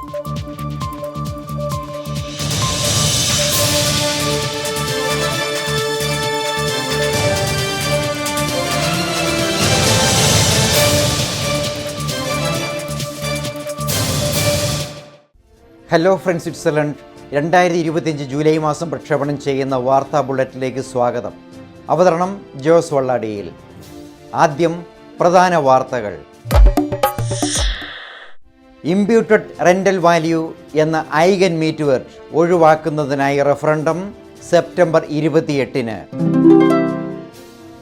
Hello friends, Switzerland 2025 July മാസം പ്രക്ഷേപണം ചെയ്യുന്ന വാർത്താ ബുള്ളറ്റിലേക്ക് സ്വാഗതം. അവതരണം ജോസ് വള്ളാടിയിൽ. ആദ്യം പ്രധാന വാർത്തകൾ. ഇംപ്യൂട്ടഡ് റെൻ്റൽ വാല്യൂ എന്ന ഐഗൻ മീറ്റ് വേർഡ് ഒഴിവാക്കുന്നതിനായി റഫറൻഡം സെപ്റ്റംബർ 28-ന്.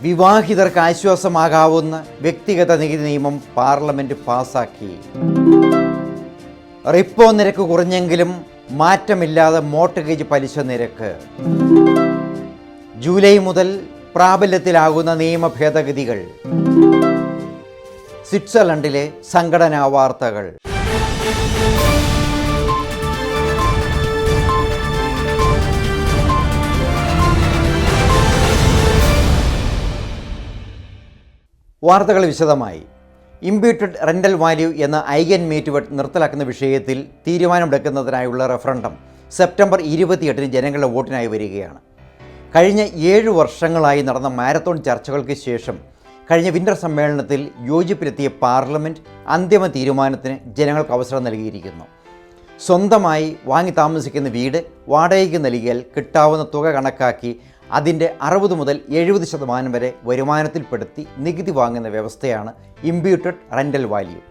വിവാഹിതർക്ക് ആശ്വാസമാകാവുന്ന വ്യക്തിഗത നികുതി നിയമം പാർലമെൻറ്റ് പാസാക്കി. റിപ്പോ നിരക്ക് കുറഞ്ഞെങ്കിലും മാറ്റമില്ലാതെ മോർട്ട്ഗേജ് പലിശ നിരക്ക്. ജൂലൈ മുതൽ പ്രാബല്യത്തിലാകുന്ന നിയമ ഭേദഗതികൾ. സ്വിറ്റ്സർലൻഡിലെ സംഘടനാ വാർത്തകൾ. വാർത്തകൾ വിശദമായി. ഇംപ്യൂട്ടഡ് റെൻ്റൽ വാല്യൂ എന്ന ഐഗൻ മീറ്റ് വേർഡ് നിർത്തലാക്കുന്ന വിഷയത്തിൽ തീരുമാനമെടുക്കുന്നതിനായുള്ള റഫറൻഡം സെപ്റ്റംബർ 28-ന് ജനങ്ങളുടെ വോട്ടിനായി വരികയാണ്. കഴിഞ്ഞ 7 വർഷങ്ങളായി നടന്ന മാരത്തോൺ ചർച്ചകൾക്ക് ശേഷം കഴിഞ്ഞ വിൻ്റർ സമ്മേളനത്തിൽ യോജിപ്പിലെത്തിയ പാർലമെൻറ്റ് അന്തിമ തീരുമാനത്തിന് ജനങ്ങൾക്ക് അവസരം നൽകിയിരിക്കുന്നു. സ്വന്തമായി വാങ്ങി താമസിക്കുന്ന വീട് വാടകയ്ക്ക് നൽകിയാൽ കിട്ടാവുന്ന തുക കണക്കാക്കി അതിൻ്റെ 60 മുതൽ 70% വരെ വരുമാനത്തിൽപ്പെടുത്തി നികുതി വാങ്ങുന്ന വ്യവസ്ഥയാണ് ഇംപ്യൂട്ടഡ് റെൻ്റൽ വാല്യൂ.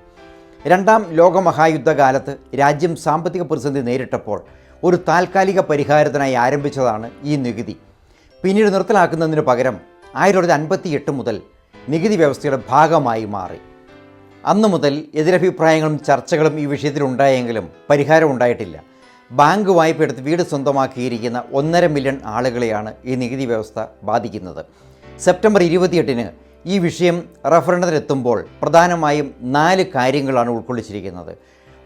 രണ്ടാം ലോകമഹായുദ്ധകാലത്ത് രാജ്യം സാമ്പത്തിക പ്രതിസന്ധി നേരിട്ടപ്പോൾ ഒരു താൽക്കാലിക പരിഹാരത്തിനായി ആരംഭിച്ചതാണ് ഈ നികുതി. പിന്നീട് നിർത്തലാക്കുന്നതിന് പകരം 1958 മുതൽ നികുതി വ്യവസ്ഥയുടെ ഭാഗമായി മാറി. അന്നു മുതൽ എതിരഭിപ്രായങ്ങളും ചർച്ചകളും ഈ വിഷയത്തിലുണ്ടായെങ്കിലും പരിഹാരം ഉണ്ടായിട്ടില്ല. ബാങ്ക് വായ്പ എടുത്ത് വീട് സ്വന്തമാക്കിയിരിക്കുന്ന 1.5 മില്യൺ ആളുകളെയാണ് ഈ നികുതി വ്യവസ്ഥ ബാധിക്കുന്നത്. സെപ്റ്റംബർ 28-ന് ഈ വിഷയം റഫറൻഡത്തിലെത്തുമ്പോൾ പ്രധാനമായും 4 കാര്യങ്ങളാണ് ഉൾക്കൊള്ളിച്ചിരിക്കുന്നത്.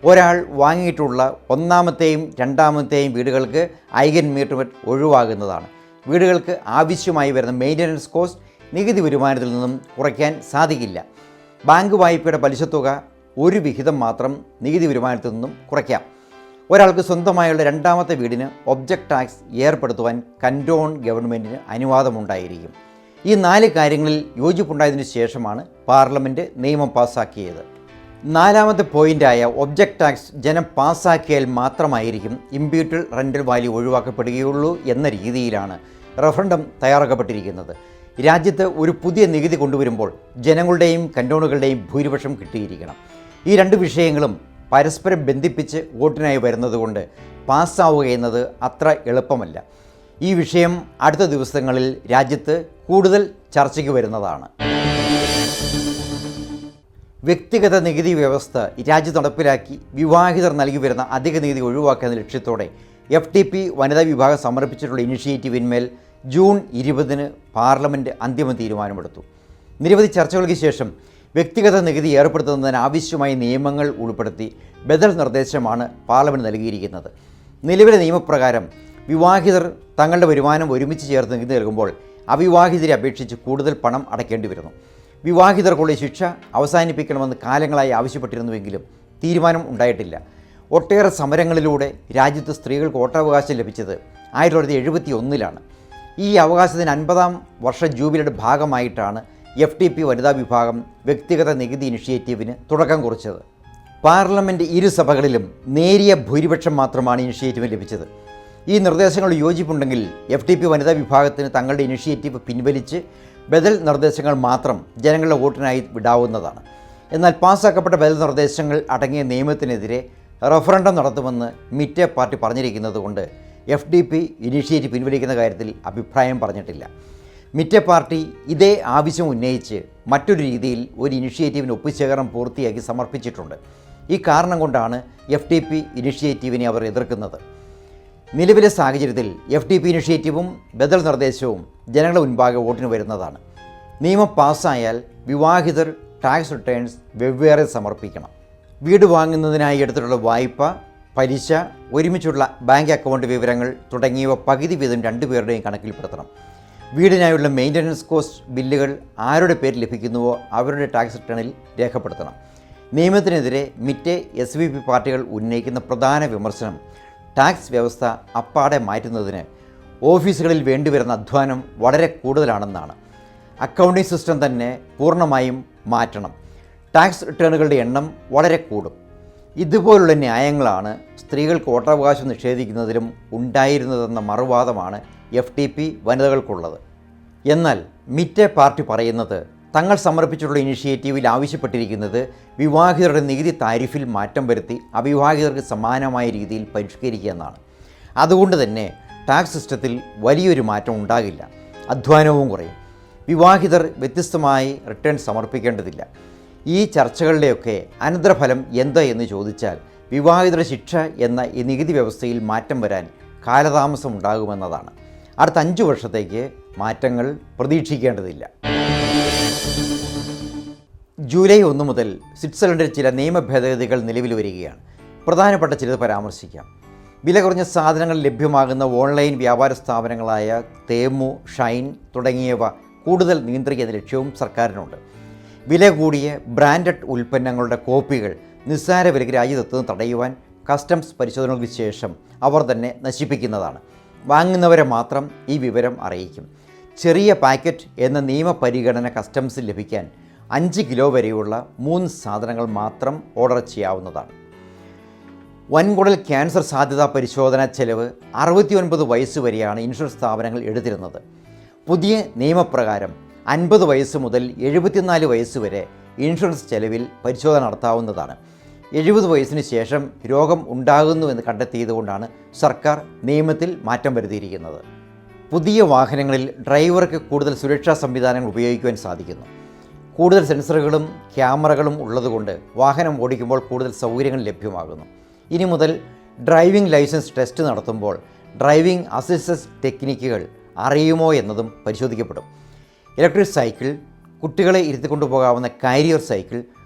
ഒരാൾ വാങ്ങിയിട്ടുള്ള ഒന്നാമത്തെയും രണ്ടാമത്തെയും വീടുകൾക്ക് ഐഗൻ മീറ്റ് വേർഡ് ഒഴിവാകുന്നതാണ്. വീടുകൾക്ക് ആവശ്യമായി വരുന്ന മെയിൻ്റനൻസ് കോസ്റ്റ് നികുതി വരുമാനത്തിൽ നിന്നും കുറയ്ക്കാൻ സാധിക്കില്ല. ബാങ്ക് വായ്പയുടെ പലിശ തുക ഒരു വിഹിതം മാത്രം നികുതി വരുമാനത്തിൽ നിന്നും കുറയ്ക്കാം. ഒരാൾക്ക് സ്വന്തമായുള്ള രണ്ടാമത്തെ വീടിന് ഒബ്ജക്റ്റ് ടാക്സ് ഏർപ്പെടുത്തുവാൻ കൻ്റോൺ ഗവൺമെൻറ്റിന് അനുവാദമുണ്ടായിരിക്കും. ഈ 4 കാര്യങ്ങളിൽ യോജിപ്പുണ്ടായതിനു ശേഷമാണ് പാർലമെൻറ്റ് നിയമം പാസ്സാക്കിയത്. 4ാമത്തെ പോയിൻ്റായ ഒബ്ജക്റ്റ് ടാക്സ് ജനം പാസ്സാക്കിയാൽ മാത്രമായിരിക്കും ഇംപ്യൂട്ടഡ് റെൻ്റൽ വാല്യൂ ഒഴിവാക്കപ്പെടുകയുള്ളൂ എന്ന രീതിയിലാണ് റഫറൻഡം തയ്യാറാക്കപ്പെട്ടിരിക്കുന്നത്. രാജ്യത്ത് ഒരു പുതിയ നികുതി കൊണ്ടുവരുമ്പോൾ ജനങ്ങളുടെയും കൻ്റോണുകളുടെയും ഭൂരിപക്ഷം കിട്ടിയിരിക്കണം. ഈ 2 വിഷയങ്ങളും പരസ്പരം ബന്ധിപ്പിച്ച് വോട്ടിനായി വരുന്നതുകൊണ്ട് പാസ്സാവുക എന്നത് അത്ര എളുപ്പമല്ല. ഈ വിഷയം അടുത്ത ദിവസങ്ങളിൽ രാജ്യത്ത് കൂടുതൽ ചർച്ചയ്ക്ക് വരുന്നതാണ്. വ്യക്തിഗത നികുതി വ്യവസ്ഥ രാജ്യത്ത് നടപ്പിലാക്കി വിവാഹിതർ നൽകി വരുന്ന അധിക നികുതി ഒഴിവാക്കുന്ന ലക്ഷ്യത്തോടെ FTP വനിതാ വിഭാഗം സമർപ്പിച്ചിട്ടുള്ള ഇനിഷ്യേറ്റീവിന്മേൽ ജൂൺ 20-ന് പാർലമെൻറ്റ് അന്തിമ തീരുമാനമെടുത്തു. നിരവധി ചർച്ചകൾക്ക് ശേഷം വ്യക്തിഗത നികുതി ഏർപ്പെടുത്തുന്നതിന് ആവശ്യമായ നിയമങ്ങൾ ഉൾപ്പെടുത്തി ബദൽ നിർദ്ദേശമാണ് പാർലമെൻറ്റ് നൽകിയിരിക്കുന്നത്. നിലവിലെ നിയമപ്രകാരം വിവാഹിതർ തങ്ങളുടെ വരുമാനം ഒരുമിച്ച് ചേർത്ത് നികുതി നൽകുമ്പോൾ അവിവാഹിതരെ അപേക്ഷിച്ച് കൂടുതൽ പണം അടയ്ക്കേണ്ടി വരുന്നു. വിവാഹിതർക്കുള്ള ശിക്ഷ അവസാനിപ്പിക്കണമെന്ന് കാലങ്ങളായി ആവശ്യപ്പെട്ടിരുന്നുവെങ്കിലും തീരുമാനം ഉണ്ടായിട്ടില്ല. ഒട്ടേറെ സമരങ്ങളിലൂടെ രാജ്യത്ത് സ്ത്രീകൾക്ക് വോട്ടവകാശം ലഭിച്ചത് 1971-ലാണ്. ഈ അവകാശത്തിന് 50ാം വർഷ ജൂബിലിയുടെ ഭാഗമായിട്ടാണ് FTP വനിതാ വിഭാഗം വ്യക്തിഗത നികുതി ഇനിഷ്യേറ്റീവിന് തുടക്കം കുറിച്ചത്. പാർലമെൻറ്റ് ഇരുസഭകളിലും നേരിയ ഭൂരിപക്ഷം മാത്രമാണ് ഇനിഷ്യേറ്റീവിന് ലഭിച്ചത്. ഈ നിർദ്ദേശങ്ങൾ യോജിപ്പുണ്ടെങ്കിൽ FTP വനിതാ വിഭാഗത്തിന് തങ്ങളുടെ ഇനിഷ്യേറ്റീവ് പിൻവലിച്ച് ബദൽ നിർദ്ദേശങ്ങൾ മാത്രം ജനങ്ങളുടെ വോട്ടിനായി വിടാവുന്നതാണ്. എന്നാൽ പാസ്സാക്കപ്പെട്ട ബദൽ നിർദ്ദേശങ്ങൾ അടങ്ങിയ നിയമത്തിനെതിരെ റഫറൻഡം നടത്തുമെന്ന് മിറ്റേ പാർട്ടി പറഞ്ഞിരിക്കുന്നത് കൊണ്ട് FTP ഇനിഷ്യേറ്റീവ് പിൻവലിക്കുന്ന കാര്യത്തിൽ അഭിപ്രായം പറഞ്ഞിട്ടില്ല. മിറ്റേ പാർട്ടി ഇതേ ആവശ്യം ഉന്നയിച്ച് മറ്റൊരു രീതിയിൽ ഒരു ഇനിഷ്യേറ്റീവിന് ഒപ്പുശേഖരണം പൂർത്തിയാക്കി സമർപ്പിച്ചിട്ടുണ്ട്. ഈ കാരണം കൊണ്ടാണ് FTP ഇനിഷ്യേറ്റീവിനെ അവർ എതിർക്കുന്നത്. നിലവിലെ സാഹചര്യത്തിൽ FTP ഇനിഷ്യേറ്റീവും ബദൽ നിർദ്ദേശവും ജനങ്ങളുടെ മുൻപാകെ വോട്ടിന് വരുന്നതാണ്. നിയമം പാസ്സായാൽ വിവാഹിതർ ടാക്സ് റിട്ടേൺസ് വെവ്വേറെ സമർപ്പിക്കണം. വീട് വാങ്ങുന്നതിനായി എടുത്തിട്ടുള്ള വായ്പ, പലിശ, ഒരുമിച്ചുള്ള ബാങ്ക് അക്കൗണ്ട് വിവരങ്ങൾ തുടങ്ങിയവ പകുതി വീതം 2 പേരുടെയും കണക്കിൽപ്പെടുത്തണം. വീടിനായുള്ള മെയിൻ്റനൻസ് കോസ്റ്റ് ബില്ലുകൾ ആരുടെ പേരിൽ ലഭിക്കുന്നുവോ അവരുടെ ടാക്സ് റിട്ടേണിൽ രേഖപ്പെടുത്തണം. നിയമത്തിനെതിരെ മിറ്റെ SVP പാർട്ടികൾ ഉന്നയിക്കുന്ന പ്രധാന വിമർശനം ടാക്സ് വ്യവസ്ഥ അപ്പാടെ മാറ്റുന്നതിന് ഓഫീസുകളിൽ വേണ്ടിവരുന്ന അധ്വാനം വളരെ കൂടുതലാണെന്നാണ്. അക്കൗണ്ടിംഗ് സിസ്റ്റം തന്നെ പൂർണ്ണമായും മാറ്റണം, ടാക്സ് റിട്ടേണുകളുടെ എണ്ണം വളരെ കൂടും. ഇതുപോലുള്ള ന്യായങ്ങളാണ് സ്ത്രീകൾക്ക് വോട്ടവകാശം നിഷേധിക്കുന്നതിലും ഉണ്ടായിരുന്നതെന്ന മറുവാദമാണ് FTP വനിതകൾക്കുള്ളത്. എന്നാൽ മിറ്റെ പാർട്ടി പറയുന്നത് തങ്ങൾ സമർപ്പിച്ചിട്ടുള്ള ഇനിഷ്യേറ്റീവിൽ ആവശ്യപ്പെട്ടിരിക്കുന്നത് വിവാഹിതരുടെ നികുതി താരിഫിൽ മാറ്റം വരുത്തി അവിവാഹിതർക്ക് സമാനമായ രീതിയിൽ പരിഷ്കരിക്കുക എന്നാണ്. അതുകൊണ്ട് തന്നെ ടാക്സ് സിസ്റ്റത്തിൽ വലിയൊരു മാറ്റം ഉണ്ടാകില്ല, അധ്വാനവും കുറയും. വിവാഹിതർ വ്യത്യസ്തമായി റിട്ടേൺ സമർപ്പിക്കേണ്ടതില്ല. ഈ ചർച്ചകളുടെയൊക്കെ അനന്തരഫലം എന്താ എന്ന് ചോദിച്ചാൽ വിവാഹിതരുടെ ശിക്ഷ എന്ന ഈ നികുതി വ്യവസ്ഥയിൽ മാറ്റം വരാൻ കാലതാമസം ഉണ്ടാകുമെന്നതാണ്. അടുത്ത 5 വർഷത്തേക്ക് മാറ്റങ്ങൾ പ്രതീക്ഷിക്കേണ്ടതില്ല. ജൂലൈ 1 മുതൽ സ്വിറ്റ്സർലൻഡിൽ ചില നിയമ ഭേദഗതികൾ നിലവിൽ വരികയാണ്. പ്രധാനപ്പെട്ട ചിലത് പരാമർശിക്കാം. വില കുറഞ്ഞ സാധനങ്ങൾ ലഭ്യമാകുന്ന ഓൺലൈൻ വ്യാപാര സ്ഥാപനങ്ങളായ തേമു, ഷൈൻ തുടങ്ങിയവ കൂടുതൽ നിയന്ത്രിക്കുന്ന ലക്ഷ്യവും സർക്കാരിനുണ്ട്. വില കൂടിയ ബ്രാൻഡഡ് ഉൽപ്പന്നങ്ങളുടെ കോപ്പികൾ നിസ്സാര വിലയ്ക്ക് രാജ്യത്തെത്തുന്നത് തടയുവാൻ കസ്റ്റംസ് പരിശോധനകൾക്ക് ശേഷം അവർ തന്നെ നശിപ്പിക്കുന്നതാണ്. വാങ്ങുന്നവരെ മാത്രം ഈ വിവരം അറിയിക്കും. ചെറിയ പാക്കറ്റ് എന്ന നിയമപരിഗണന കസ്റ്റംസിൽ ലഭിക്കാൻ 5 കിലോ വരെയുള്ള 3 സാധനങ്ങൾ മാത്രം ഓർഡർ ചെയ്യാവുന്നതാണ്. വൻകുടൽ ക്യാൻസർ സാധ്യതാ പരിശോധനാ ചെലവ് 69 വയസ്സ് വരെയാണ് ഇൻഷുറൻസ് സ്ഥാപനങ്ങൾ എടുത്തിരുന്നത്. പുതിയ നിയമപ്രകാരം 50 വയസ്സ് മുതൽ 74 വയസ്സ് വരെ ഇൻഷുറൻസ് ചെലവിൽ പരിശോധന നടത്താവുന്നതാണ്. 70 വയസ്സിന് ശേഷം രോഗം ഉണ്ടാകുന്നുവെന്ന് കണ്ടെത്തിയതുകൊണ്ടാണ് സർക്കാർ നിയമത്തിൽ മാറ്റം വരുത്തിയിരിക്കുന്നത്. പുതിയ വാഹനങ്ങളിൽ ഡ്രൈവർക്ക് കൂടുതൽ സുരക്ഷാ സംവിധാനങ്ങൾ ഉപയോഗിക്കുവാൻ സാധിക്കുന്നു. കൂടുതൽ സെൻസറുകളും ക്യാമറകളും ഉള്ളതുകൊണ്ട് വാഹനം ഓടിക്കുമ്പോൾ കൂടുതൽ സൗകര്യങ്ങൾ ലഭ്യമാകുന്നു. ഇനി മുതൽ ഡ്രൈവിംഗ് ലൈസൻസ് ടെസ്റ്റ് നടത്തുമ്പോൾ ഡ്രൈവിംഗ് അസിസ്റ്റൻസ് ടെക്നിക്കുകൾ അറിയുമോ എന്നതും പരിശോധിക്കപ്പെടും. ഇലക്ട്രിക് സൈക്കിൾ, കുട്ടികളെ ഇരുത്തിക്കൊണ്ടുപോകാവുന്ന കാരിയർ സൈക്കിൾ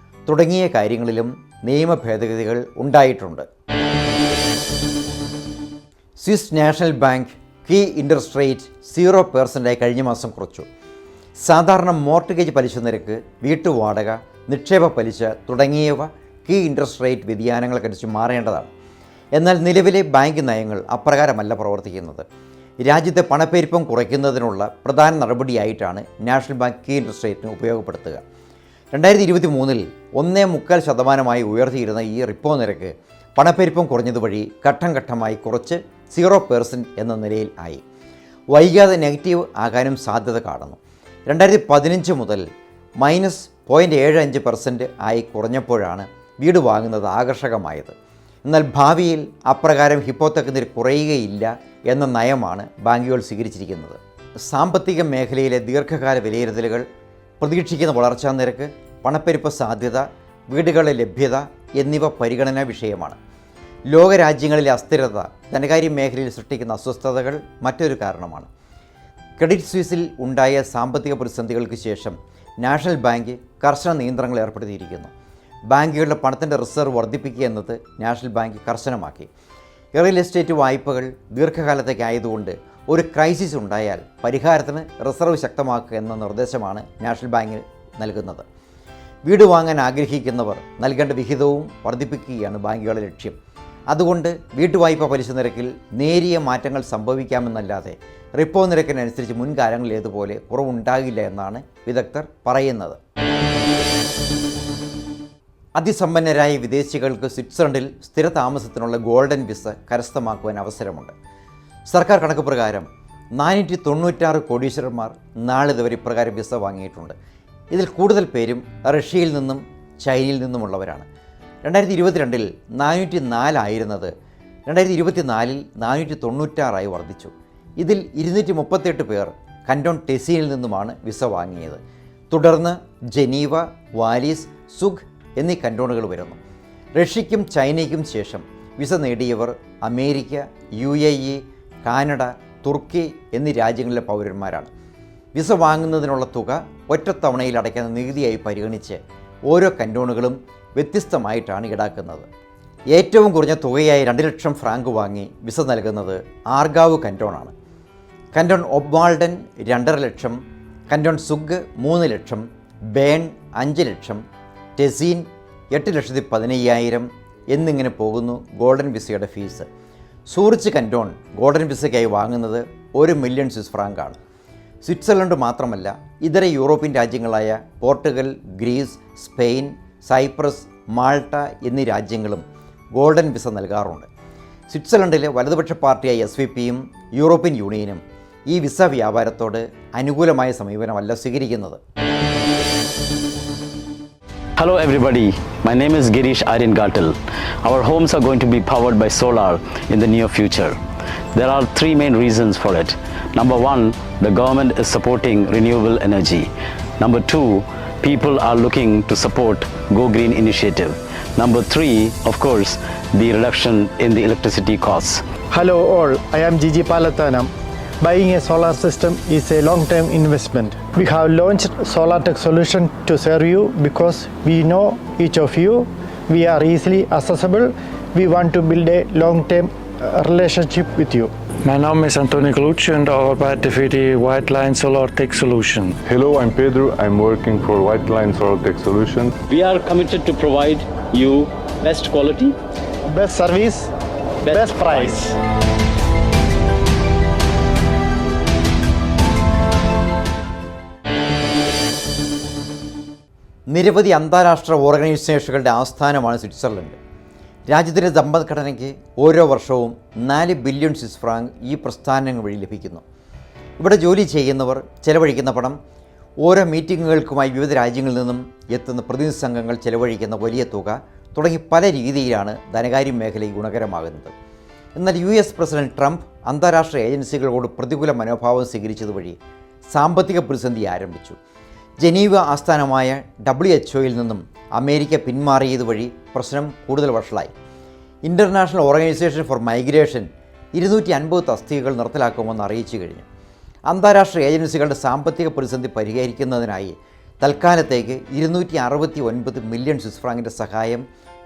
തുടങ്ങിയ കാര്യങ്ങളിലും നിയമ ഭേദഗതികൾ ഉണ്ടായിട്ടുണ്ട്. Swiss National Bank key interest rate 0% കഴിഞ്ഞ മാസം കുറച്ചു. സാധാരണ മോർട്ട്ഗേജ് പലിശ നിരക്ക്, വീട്ടുവാടക, നിക്ഷേപ പലിശ തുടങ്ങിയവ കീ ഇൻട്രസ്റ്റ് റേറ്റ് വ്യതിയാനങ്ങൾക്കനുസരിച്ച് മാറേണ്ടതാണ്. എന്നാൽ നിലവിലെ ബാങ്ക് നയങ്ങൾ അപ്രകാരമല്ല പ്രവർത്തിക്കുന്നത്. രാജ്യത്തെ പണപ്പെരുപ്പം കുറയ്ക്കുന്നതിനുള്ള പ്രധാന നടപടിയായിട്ടാണ് നാഷണൽ ബാങ്ക് കീ ഇൻട്രസ്റ്റ് റേറ്റിന് ഉപയോഗപ്പെടുത്തുക. 2023 1.25% ഉയർത്തിയിരുന്ന ഈ റിപ്പോ നിരക്ക് പണപ്പെരുപ്പം കുറഞ്ഞതുവഴി ഘട്ടം ഘട്ടമായി കുറച്ച് 0% എന്ന നിലയിൽ ആയി. വൈകാതെ നെഗറ്റീവ് ആകാനും സാധ്യത കാണുന്നു. 2015 മുതൽ -0.75% ആയി കുറഞ്ഞപ്പോഴാണ് വീട് വാങ്ങുന്നത് ആകർഷകമായത്. എന്നാൽ ഭാവിയിൽ അപ്രകാരം ഹിപ്പോതെക്ക് നിരക്ക് കുറയുകയില്ല എന്ന നയമാണ് ബാങ്കുകൾ സ്വീകരിച്ചിരിക്കുന്നത്. സാമ്പത്തിക മേഖലയിലെ ദീർഘകാല വിലയിരുത്തലുകൾ, പ്രതീക്ഷിക്കുന്ന വളർച്ചാ നിരക്ക്, പണപ്പെരുപ്പ സാധ്യത, വീടുകളുടെ ലഭ്യത എന്നിവ പരിഗണനാ വിഷയമാണ്. ലോകരാജ്യങ്ങളിലെ അസ്ഥിരത ധനകാര്യ മേഖലയിൽ സൃഷ്ടിക്കുന്ന അസ്വസ്ഥതകൾ മറ്റൊരു കാരണമാണ്. ക്രെഡിറ്റ് സ്വിസിൽ ഉണ്ടായ സാമ്പത്തിക പ്രതിസന്ധികൾക്ക് ശേഷം നാഷണൽ ബാങ്ക് കർശന നിയന്ത്രണങ്ങൾ ഏർപ്പെടുത്തിയിരിക്കുന്നു. ബാങ്കുകളുടെ പണത്തിൻ്റെ റിസർവ് വർദ്ധിപ്പിക്കുക എന്നത് നാഷണൽ ബാങ്ക് കർശനമാക്കി. റിയൽ എസ്റ്റേറ്റ് വായ്പകൾ ദീർഘകാലത്തേക്കായതുകൊണ്ട് ഒരു ക്രൈസിസ് ഉണ്ടായാൽ പരിഹാരത്തിന് റിസർവ് ശക്തമാക്കുക എന്ന നിർദ്ദേശമാണ് നാഷണൽ ബാങ്ക് നൽകുന്നത്. വീട് വാങ്ങാൻ ആഗ്രഹിക്കുന്നവർ നൽകേണ്ട വിഹിതവും വർദ്ധിപ്പിക്കുകയാണ് ബാങ്കുകളുടെ ലക്ഷ്യം. അതുകൊണ്ട് വീട്ടുവായ്പ പലിശ നിരക്കിൽ നേരിയ മാറ്റങ്ങൾ സംഭവിക്കാമെന്നല്ലാതെ റിപ്പോ നിരക്കിനനുസരിച്ച് മുൻകാലങ്ങളിലേതുപോലെ കുറവുണ്ടാകില്ല എന്നാണ് വിദഗ്ധർ പറയുന്നത്. അതിസമ്പന്നരായ വിദേശികൾക്ക് സ്വിറ്റ്സർലൻഡിൽ സ്ഥിരതാമസത്തിനുള്ള ഗോൾഡൻ വിസ കരസ്ഥമാക്കുവാൻ അവസരമുണ്ട്. സർക്കാർ കണക്ക് പ്രകാരം 496 കോടീശ്വരന്മാർ നാളിതുവരെ ഇപ്രകാരം വിസ വാങ്ങിയിട്ടുണ്ട്. ഇതിൽ കൂടുതൽ പേരും റഷ്യയിൽ നിന്നും ചൈനയിൽ നിന്നുമുള്ളവരാണ്. 2022 404 ആയിരുന്നത് 2024 496 വർദ്ധിച്ചു. ഇതിൽ 238 പേർ കന്റോൺ ടെസീനിൽ നിന്നുമാണ് വിസ വാങ്ങിയത്. തുടർന്ന് ജനീവ, വാലീസ്, സുഗ് എന്നീ കന്റോണുകൾ വരുന്നു. റഷ്യയ്ക്കും ചൈനയ്ക്കും ശേഷം വിസ നേടിയവർ അമേരിക്ക, UAE, കാനഡ, തുർക്കി എന്നീ രാജ്യങ്ങളിലെ പൗരന്മാരാണ്. വിസ വാങ്ങുന്നതിനുള്ള തുക ഒറ്റത്തവണയിൽ അടയ്ക്കുന്ന നികുതിയായി പരിഗണിച്ച് ഓരോ കന്റോണുകളും വ്യത്യസ്തമായിട്ടാണ് ഈടാക്കുന്നത്. ഏറ്റവും കുറഞ്ഞ തുകയായി 2 ലക്ഷം ഫ്രാങ്ക് വാങ്ങി വിസ നൽകുന്നത് ആർഗാവ് കന്റോണാണ്. കന്റോൺ ഒബ്വാൾഡൻ 2.5 ലക്ഷം, കന്റോൺ സുഗ് 3 ലക്ഷം, ബേൺ 5 ലക്ഷം, ടെസീൻ 8,15,000 എന്നിങ്ങനെ പോകുന്നു ഗോൾഡൻ വിസയുടെ ഫീസ്. സൂറിച്ച് കൻറ്റോൺ ഗോൾഡൻ വിസയ്ക്കായി വാങ്ങുന്നത് 1 മില്യൺ സ്വിസ് ഫ്രാങ്കാണ്. സ്വിറ്റ്സർലൻഡ് മാത്രമല്ല, ഇതര യൂറോപ്യൻ രാജ്യങ്ങളായ Portugal, Greece, Spain, Cyprus, Malta എന്നീ രാജ്യങ്ങളും ഗോൾഡൻ വിസ നൽകാറുണ്ട്. സ്വിറ്റ്സർലൻഡിലെ വലതുപക്ഷ പാർട്ടിയായ SVPയും യൂറോപ്യൻ യൂണിയനും ഈ വിസ വ്യാപാരത്തോട് അനുകൂലമായ സമീപനമല്ല സ്വീകരിക്കുന്നത്. Hello everybody, my name is Girish Aryan Gatal. Our homes are going to be powered by solar in the near future. There are 3 main reasons for it. Number 1, the government is supporting renewable energy. Number 2, people are looking to support Go Green initiative. Number 3, of course, the reduction in the electricity costs. Hello all, I am Gigi Palathanam. Buying a solar system is a long-term investment. We have launched SolarTech solution to serve you because we know each of you. We are easily accessible. We want to build a long-term relationship with you. Mijn naam is Antonio Colucci en ik arbeid voor de White Line SolarTech Solution. Hello, I'm Pedro. I'm working for White Line SolarTech Solution. We are committed to provide you best quality, Best service, best price. നിരവധി അന്താരാഷ്ട്ര ഓർഗനൈസേഷനുകളുടെ ആസ്ഥാനമാണ് Switzerland. രാജ്യത്തിൻ്റെ സമ്പദ്ഘടനയ്ക്ക് ഓരോ വർഷവും 4 billion Swiss Frank ഈ പ്രസ്ഥാനങ്ങൾ വഴി ലഭിക്കുന്നു. ഇവിടെ ജോലി ചെയ്യുന്നവർ ചെലവഴിക്കുന്ന പണം, ഓരോ മീറ്റിങ്ങുകൾക്കുമായി വിവിധ രാജ്യങ്ങളിൽ നിന്നും എത്തുന്ന പ്രതിനിധി സംഘങ്ങൾ ചെലവഴിക്കുന്ന വലിയ തുക തുടങ്ങി പല രീതിയിലാണ് ധനകാര്യ മേഖലയിൽ ഗുണകരമാകുന്നത്. എന്നാൽ US പ്രസിഡന്റ് ട്രംപ് അന്താരാഷ്ട്ര ഏജൻസികളോട് പ്രതികൂല മനോഭാവം സ്വീകരിച്ചതുവഴി സാമ്പത്തിക പ്രതിസന്ധി ആരംഭിച്ചു. ജനീവ ആസ്ഥാനമായ WHOയിൽ നിന്നും അമേരിക്ക പിന്മാറിയത് വഴി പ്രശ്നം കൂടുതൽ വഷളായി. ഇൻ്റർനാഷണൽ ഓർഗനൈസേഷൻ ഫോർ മൈഗ്രേഷൻ 250 തസ്തികകൾ നിർത്തലാക്കുമെന്ന് അറിയിച്ചു കഴിഞ്ഞു. അന്താരാഷ്ട്ര ഏജൻസികളുടെ സാമ്പത്തിക പ്രതിസന്ധി പരിഹരിക്കുന്നതിനായി തൽക്കാലത്തേക്ക് 269 മില്യൺ സ്വിസ് ഫ്രാങ്കിൻ്റെ സഹായം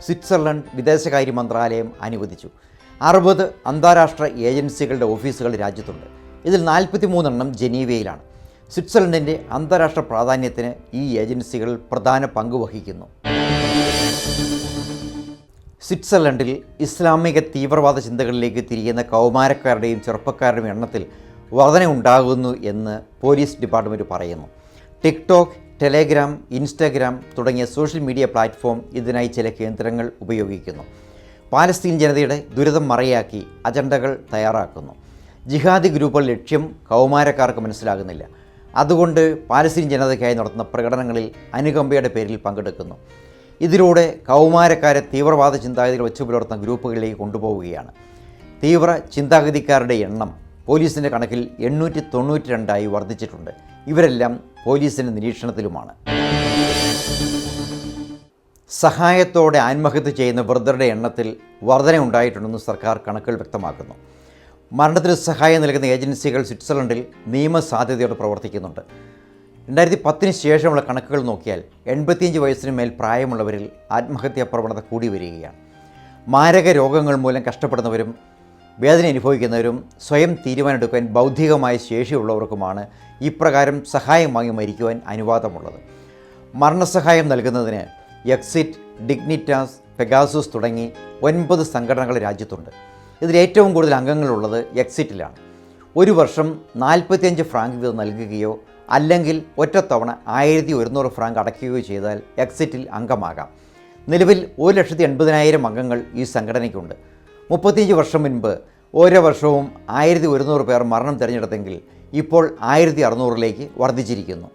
സ്വിറ്റ്സർലൻഡ് വിദേശകാര്യ മന്ത്രാലയം അനുവദിച്ചു. 60 അന്താരാഷ്ട്ര ഏജൻസികളുടെ ഓഫീസുകൾ രാജ്യത്തുണ്ട്. ഇതിൽ 43 ജനീവയിലാണ്. സ്വിറ്റ്സർലൻഡിൻ്റെ അന്താരാഷ്ട്ര പ്രാധാന്യത്തിന് ഈ ഏജൻസികൾ പ്രധാന പങ്ക് വഹിക്കുന്നു. സ്വിറ്റ്സർലൻഡിൽ ഇസ്ലാമിക തീവ്രവാദ ചിന്തകളിലേക്ക് തിരിയുന്ന കൗമാരക്കാരുടെയും ചെറുപ്പക്കാരുടെയും എണ്ണത്തിൽ വർധനയുണ്ടാകുന്നു എന്ന് പോലീസ് ഡിപ്പാർട്ട്മെൻറ്റ് പറയുന്നു. ടിക്ടോക്ക്, ടെലഗ്രാം, ഇൻസ്റ്റഗ്രാം തുടങ്ങിയ സോഷ്യൽ മീഡിയ പ്ലാറ്റ്ഫോം ഇതിനായി ചില കേന്ദ്രങ്ങൾ ഉപയോഗിക്കുന്നു. പാലസ്തീൻ ജനതയുടെ ദുരിതം മറയാക്കി അജണ്ടകൾ തയ്യാറാക്കുന്നു. ജിഹാദി ഗ്രൂപ്പുകളുടെ ലക്ഷ്യം കൗമാരക്കാർക്ക് മനസ്സിലാകുന്നില്ല. അതുകൊണ്ട് പാലസ്തീൻ ജനതയ്ക്കായി നടത്തുന്ന പ്രകടനങ്ങളിൽ അനുകമ്പയുടെ പേരിൽ പങ്കെടുക്കുന്നു. ഇതിലൂടെ കൗമാരക്കാരെ തീവ്രവാദ ചിന്താഗതികൾ വെച്ചു പുലർത്തുന്ന ഗ്രൂപ്പുകളിലേക്ക് കൊണ്ടുപോവുകയാണ്. തീവ്ര ചിന്താഗതിക്കാരുടെ എണ്ണം പോലീസിൻ്റെ കണക്കിൽ 892 വർദ്ധിച്ചിട്ടുണ്ട്. ഇവരെല്ലാം പോലീസിൻ്റെ നിരീക്ഷണത്തിലുമാണ്. സഹായത്തോടെ ആത്മഹത്യ ചെയ്യുന്ന വൃദ്ധരുടെ എണ്ണത്തിൽ വർധനയുണ്ടായിട്ടുണ്ടെന്ന് സർക്കാർ കണക്കുകൾ വ്യക്തമാക്കുന്നു. മരണത്തിന് സഹായം നൽകുന്ന ഏജൻസികൾ സ്വിറ്റ്സർലൻഡിൽ നിയമസാധ്യതയോടെ പ്രവർത്തിക്കുന്നുണ്ട്. 2010 ശേഷമുള്ള കണക്കുകൾ നോക്കിയാൽ 85 വയസ്സിന് മേൽ പ്രായമുള്ളവരിൽ ആത്മഹത്യാ പ്രവണത കൂടി വരികയാണ്. മാരക രോഗങ്ങൾ മൂലം കഷ്ടപ്പെടുന്നവരും വേദന അനുഭവിക്കുന്നവരും സ്വയം തീരുമാനമെടുക്കാൻ ബൗദ്ധികമായ ശേഷിയുള്ളവർക്കുമാണ് ഇപ്രകാരം സഹായം വാങ്ങി മരിക്കുവാൻ അനുവാദമുള്ളത്. മരണസഹായം നൽകുന്നതിന് എക്സിറ്റ്, ഡിഗ്നിറ്റാസ്, പെഗാസസ് തുടങ്ങി 9 സംഘടനകൾ രാജ്യത്തുണ്ട്. ഇതിൽ ഏറ്റവും കൂടുതൽ അംഗങ്ങളുള്ളത് എക്സിറ്റിലാണ്. ഒരു വർഷം 45 ഫ്രാങ്ക് വീതം നൽകുകയോ അല്ലെങ്കിൽ ഒറ്റത്തവണ 1100 ഫ്രാങ്ക് അടയ്ക്കുകയോ ചെയ്താൽ എക്സിറ്റിൽ അംഗമാകാം. നിലവിൽ 1,80,000 അംഗങ്ങൾ ഈ സംഘടനയ്ക്കുണ്ട്. 35 വർഷം മുൻപ് ഓരോ വർഷവും 1100 പേർ മരണം തിരഞ്ഞെടുത്തെങ്കിൽ ഇപ്പോൾ 1600 വർദ്ധിച്ചിരിക്കുന്നു.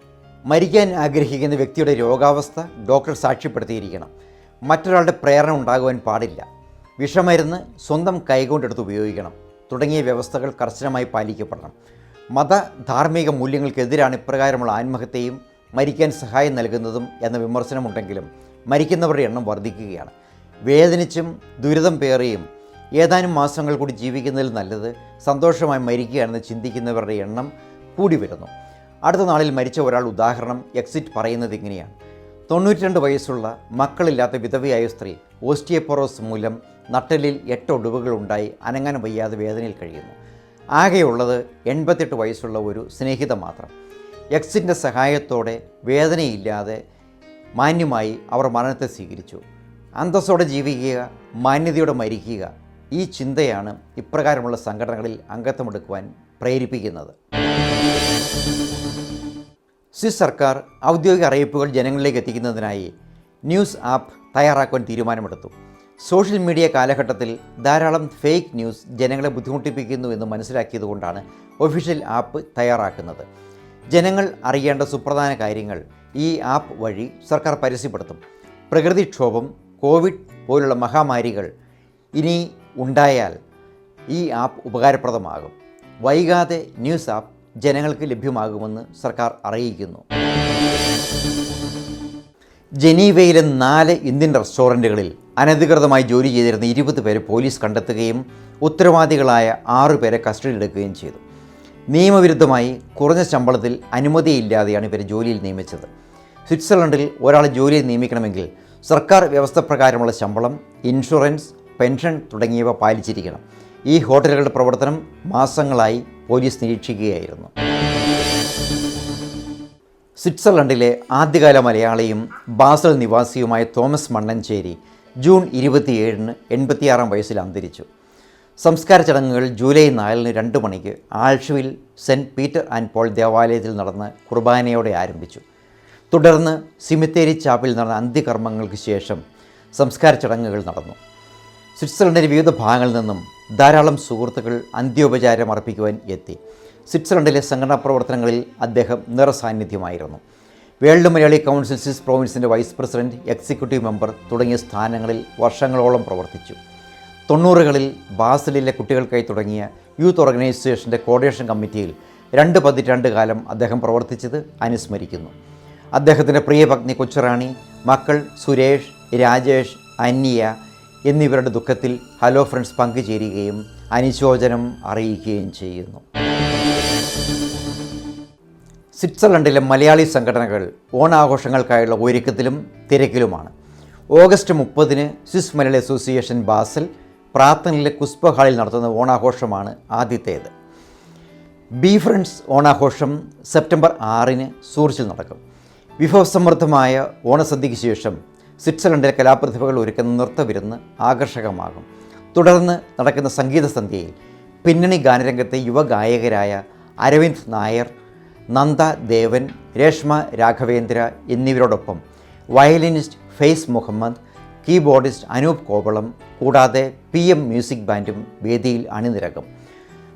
മരിക്കാൻ ആഗ്രഹിക്കുന്ന വ്യക്തിയുടെ രോഗാവസ്ഥ ഡോക്ടർ സാക്ഷ്യപ്പെടുത്തിയിരിക്കണം. മറ്റൊരാളുടെ പ്രേരണ ഉണ്ടാകുവാൻ പാടില്ല. വിഷമരുന്ന് സ്വന്തം കൈകൊണ്ടെടുത്ത് ഉപയോഗിക്കണം തുടങ്ങിയ വ്യവസ്ഥകൾ കർശനമായി പാലിക്കപ്പെടണം. മത ധാർമ്മിക മൂല്യങ്ങൾക്കെതിരാണ് ഇപ്രകാരമുള്ള ആത്മഹത്യയും മരിക്കാൻ സഹായം നൽകുന്നതും എന്ന വിമർശനമുണ്ടെങ്കിലും മരിക്കുന്നവരുടെ എണ്ണം വർദ്ധിക്കുകയാണ്. വേദനിച്ചും ദുരിതം പേറിയും ഏതാനും മാസങ്ങൾ കൂടി ജീവിക്കുന്നതിൽ നല്ലത് സന്തോഷമായി മരിക്കുകയാണെന്ന് ചിന്തിക്കുന്നവരുടെ എണ്ണം കൂടി വരുന്നു. അടുത്ത നാളിൽ മരിച്ച ഒരാൾ ഉദാഹരണം എക്സിറ്റ് പറയുന്നത് ഇങ്ങനെയാണ്. 92 വയസ്സുള്ള മക്കളില്ലാത്ത വിധവയായ സ്ത്രീ ഓസ്റ്റിയോപോറോസ് മൂലം നട്ടലിൽ 8 ഒടിവുകളുണ്ടായി അനങ്ങാൻ വയ്യാതെ വേദനയിൽ കഴിയുന്നു. ആകെയുള്ളത് 88 വയസ്സുള്ള ഒരു സ്നേഹിത മാത്രം. എക്സിറ്റിൻ്റെ സഹായത്തോടെ വേദനയില്ലാതെ മാന്യമായി അവർ മരണത്തെ സ്വീകരിച്ചു. അന്തസ്സോടെ ജീവിക്കുക, മാന്യതയോടെ മരിക്കുക, ഈ ചിന്തയാണ് ഇപ്രകാരമുള്ള സംഘടനകളിൽ അംഗത്വമെടുക്കുവാൻ പ്രേരിപ്പിക്കുന്നത്. സ്വിസ് സർക്കാർ ഔദ്യോഗിക അറിയിപ്പുകൾ ജനങ്ങളിലേക്ക് എത്തിക്കുന്നതിനായി ന്യൂസ് ആപ്പ് തയ്യാറാക്കുവാൻ തീരുമാനമെടുത്തു. സോഷ്യൽ മീഡിയ കാലഘട്ടത്തിൽ ധാരാളം ഫേക്ക് ന്യൂസ് ജനങ്ങളെ ബുദ്ധിമുട്ടിപ്പിക്കുന്നു എന്ന് മനസ്സിലാക്കിയതുകൊണ്ടാണ് ഒഫീഷ്യൽ ആപ്പ് തയ്യാറാക്കുന്നത്. ജനങ്ങൾ അറിയേണ്ട സുപ്രധാന കാര്യങ്ങൾ ഈ ആപ്പ് വഴി സർക്കാർ പരസ്യപ്പെടുത്തും. പ്രകൃതിക്ഷോഭം, കോവിഡ് പോലുള്ള മഹാമാരികൾ ഇനി ഉണ്ടായാൽ ഈ ആപ്പ് ഉപകാരപ്രദമാകും. വൈകാതെ ന്യൂസ് ആപ്പ് ജനങ്ങൾക്ക് ലഭ്യമാകുമെന്ന് സർക്കാർ അറിയിക്കുന്നു. ജനീവയിലെ 4 ഇന്ത്യൻ റെസ്റ്റോറൻറ്റുകളിൽ അനധികൃതമായി ജോലി ചെയ്തിരുന്ന 20 പേരെ പോലീസ് കണ്ടെത്തുകയും ഉത്തരവാദികളായ 6 പേരെ കസ്റ്റഡിയിലെടുക്കുകയും ചെയ്തു. നിയമവിരുദ്ധമായി കുറഞ്ഞ ശമ്പളത്തിൽ അനുമതിയില്ലാതെയാണ് ഇവരെ ജോലിയിൽ നിയമിച്ചത്. സ്വിറ്റ്സർലൻഡിൽ ഒരാളെ ജോലിയിൽ നിയമിക്കണമെങ്കിൽ സർക്കാർ വ്യവസ്ഥ പ്രകാരമുള്ള ശമ്പളം, ഇൻഷുറൻസ്, പെൻഷൻ തുടങ്ങിയവ പാലിച്ചിരിക്കണം. ഈ ഹോട്ടലുകളുടെ പ്രവർത്തനം മാസങ്ങളായി പോലീസ് നിരീക്ഷിക്കുകയായിരുന്നു. സ്വിറ്റ്സർലൻഡിലെ ആദ്യകാല മലയാളിയും ബാസൽ നിവാസിയുമായ തോമസ് മണ്ണഞ്ചേരി ജൂൺ 27-ന് 86-ാം വയസ്സിൽ അന്തരിച്ചു. സംസ്കാര ചടങ്ങുകൾ ജൂലൈ 4-ന് 2 മണിക്ക് ആൾഷുവിൽ സെൻറ്റ് പീറ്റർ ആൻഡ് പോൾ ദേവാലയത്തിൽ നടന്ന കുർബാനയോടെ ആരംഭിച്ചു. തുടർന്ന് സിമിത്തേരി ചാപ്പിൽ നടന്ന അന്ത്യകർമ്മങ്ങൾക്ക് ശേഷം സംസ്കാര ചടങ്ങുകൾ നടന്നു. സ്വിറ്റ്സർലൻഡിൻ്റെ വിവിധ ഭാഗങ്ങളിൽ നിന്നും ധാരാളം സുഹൃത്തുക്കൾ അന്ത്യോപചാരം അർപ്പിക്കുവാൻ എത്തി. സ്വിറ്റ്സർലൻഡിലെ സംഘടനാ പ്രവർത്തനങ്ങളിൽ അദ്ദേഹം നിറസാന്നിധ്യമായിരുന്നു. വേൾഡ് മലയാളി കൗൺസിൽ സ്വിസ് പ്രോവിൻസിൻ്റെ വൈസ് പ്രസിഡന്റ്, എക്സിക്യൂട്ടീവ് മെമ്പർ തുടങ്ങിയ സ്ഥാനങ്ങളിൽ വർഷങ്ങളോളം പ്രവർത്തിച്ചു. 90കളിൽ ബാസലിലെ കുട്ടികൾക്കായി തുടങ്ങിയ യൂത്ത് ഓർഗനൈസേഷൻ്റെ കോർഡിനേഷൻ കമ്മിറ്റിയിൽ 2 പതിറ്റാണ്ട് കാലം അദ്ദേഹം പ്രവർത്തിച്ചത് അനുസ്മരിക്കുന്നു. അദ്ദേഹത്തിൻ്റെ പ്രിയ പത്നി കൊച്ചുറാണി, മക്കൾ സുരേഷ്, രാജേഷ്, അന്യ എന്നിവരുടെ ദുഃഖത്തിൽ ഹലോ ഫ്രണ്ട്സ് പങ്കുചേരുകയും അനുശോചനം അറിയിക്കുകയും ചെയ്യുന്നു. സ്വിറ്റ്സർലൻഡിലെ മലയാളി സംഘടനകൾ ഓണാഘോഷങ്ങൾക്കായുള്ള ഒരുക്കത്തിലും തിരക്കിലുമാണ്. ഓഗസ്റ്റ് 30-ന് സ്വിസ് മലയാളി അസോസിയേഷൻ ബാസൽ പ്രാത്തനിലെ കുസ്പ ഹാളിൽ നടത്തുന്ന ഓണാഘോഷമാണ് ആദ്യത്തേത്. ബി ഫ്രണ്ട്സ് ഓണാഘോഷം സെപ്റ്റംബർ 6-ന് സൂറിച്ചിൽ നടക്കും. വിഭവസമൃദ്ധമായ ഓണസദ്യയ്ക്ക് ശേഷം സ്വിറ്റ്സർലൻഡിലെ കലാപ്രതിഭകൾ ഒരുക്കുന്ന നൃത്തവിരുന്ന് ആകർഷകമാകും. തുടർന്ന് നടക്കുന്ന സംഗീത സന്ധ്യയിൽ പിന്നണി ഗാനരംഗത്തെ യുവഗായകരായ അരവിന്ദ് നായർ, നന്ദ ദേവൻ, രേഷ്മ രാഘവേന്ദ്ര എന്നിവരോടൊപ്പം വയലിനിസ്റ്റ് ഫെയ്സ് മുഹമ്മദ്, കീബോർഡിസ്റ്റ് അനൂപ് കോവളം കൂടാതെ PM മ്യൂസിക് ബാൻഡും വേദിയിൽ അണിനിരക്കും.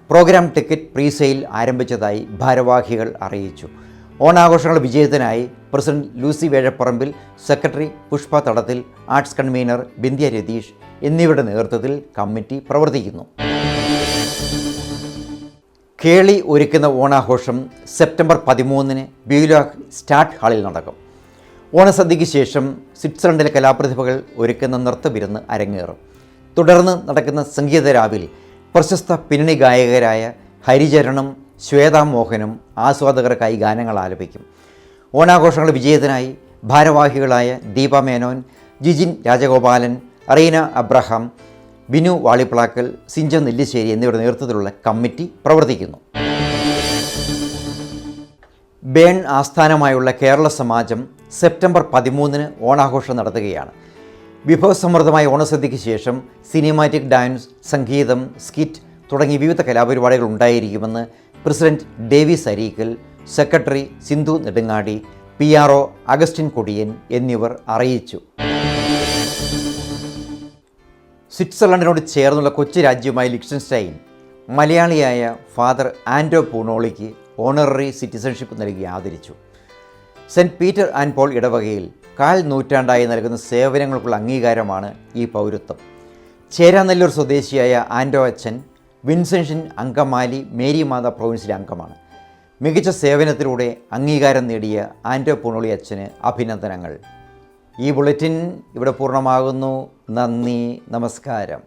പ്രോഗ്രാം ടിക്കറ്റ് പ്രീസെയിൽ ആരംഭിച്ചതായി ഭാരവാഹികൾ അറിയിച്ചു. ഓണാഘോഷങ്ങളുടെ വിജയത്തിനായി president Lucy Vezhapparambil, secretary Pushpa Thadathil, arts convener Bindhya Ratheesh എന്നിവരുടെ നേതൃത്വത്തിൽ കമ്മിറ്റി പ്രവർത്തിക്കുന്നു. കേളി ഒരുക്കുന്ന ഓണാഘോഷം സെപ്റ്റംബർ 13-ന് ബ്യൂലാക് സ്റ്റാർട്ട് ഹാളിൽ നടക്കും. ഓണസദ്യയ്ക്ക് ശേഷം സ്വിറ്റ്സർലൻഡിലെ കലാപ്രതിഭകൾ ഒരുക്കുന്ന നൃത്തവിരുന്ന് അരങ്ങേറും. തുടർന്ന് നടക്കുന്ന സംഗീത രാവിൽ പ്രശസ്ത പിന്നണി ഗായകരായ ഹരിചരണും ശ്വേതാ മോഹനും ആസ്വാദകർക്കായി ഗാനങ്ങൾ ആലപിക്കും. ഓണാഘോഷങ്ങളുടെ വിജയത്തിനായി ഭാരവാഹികളായ ദീപ മേനോൻ, ജിജിൻ രാജഗോപാലൻ, റീന അബ്രഹാം, ബിനു വാളിപ്ലാക്കൽ, സിഞ്ച നെല്ലിശ്ശേരി എന്നിവരുടെ നേതൃത്വത്തിലുള്ള കമ്മിറ്റി പ്രവർത്തിക്കുന്നു. ബേൺ ആസ്ഥാനമായുള്ള കേരള സമാജം സെപ്റ്റംബർ 13-ന് ഓണാഘോഷം നടത്തുകയാണ്. വിഭവസമൃദ്ധമായ ഓണസദ്യയ്ക്ക് ശേഷം സിനിമാറ്റിക് ഡാൻസ്, സംഗീതം, സ്കിറ്റ് തുടങ്ങിയ വിവിധ കലാപരിപാടികൾ ഉണ്ടായിരിക്കുമെന്ന് president Davis Areekkal, secretary Sindhu Nedungadi, PRO Augustine Kodiyan എന്നിവർ അറിയിച്ചു. സ്വിറ്റ്സർലൻഡിനോട് ചേർന്നുള്ള കൊച്ചു രാജ്യമായ ലിechtenstein മലയാളിയായ ഫാദർ ആൻഡോ പൂണോളിക്ക് ഓണററി സിറ്റിസൺഷിപ്പ് നൽകി ആദരിച്ചു. സെൻറ്റ് പീറ്റർ ആൻഡ് പോൾ ഇടവകയിൽ 1/4 നൂറ്റാണ്ടായി നൽകുന്ന സേവനങ്ങൾക്കുള്ള അംഗീകാരമാണ് ഈ പൗരത്വം. ചേരാനെല്ലൂർ സ്വദേശിയായ ആൻഡോ അച്ഛൻ വിൻസെൻഷൻ അങ്കമാലി മേരി മാതാ പ്രൊവിൻസിലെ അംഗമാണ്. മികച്ച സേവനത്തിലൂടെ അംഗീകാരം നേടിയ ആൻഡോ പൂണോളി അച്ഛന് അഭിനന്ദനങ്ങൾ. ഈ ബുള്ളറ്റിൻ ഇവിടെ പൂർണ്ണമാകുന്നു. നന്ദി, നമസ്കാരം.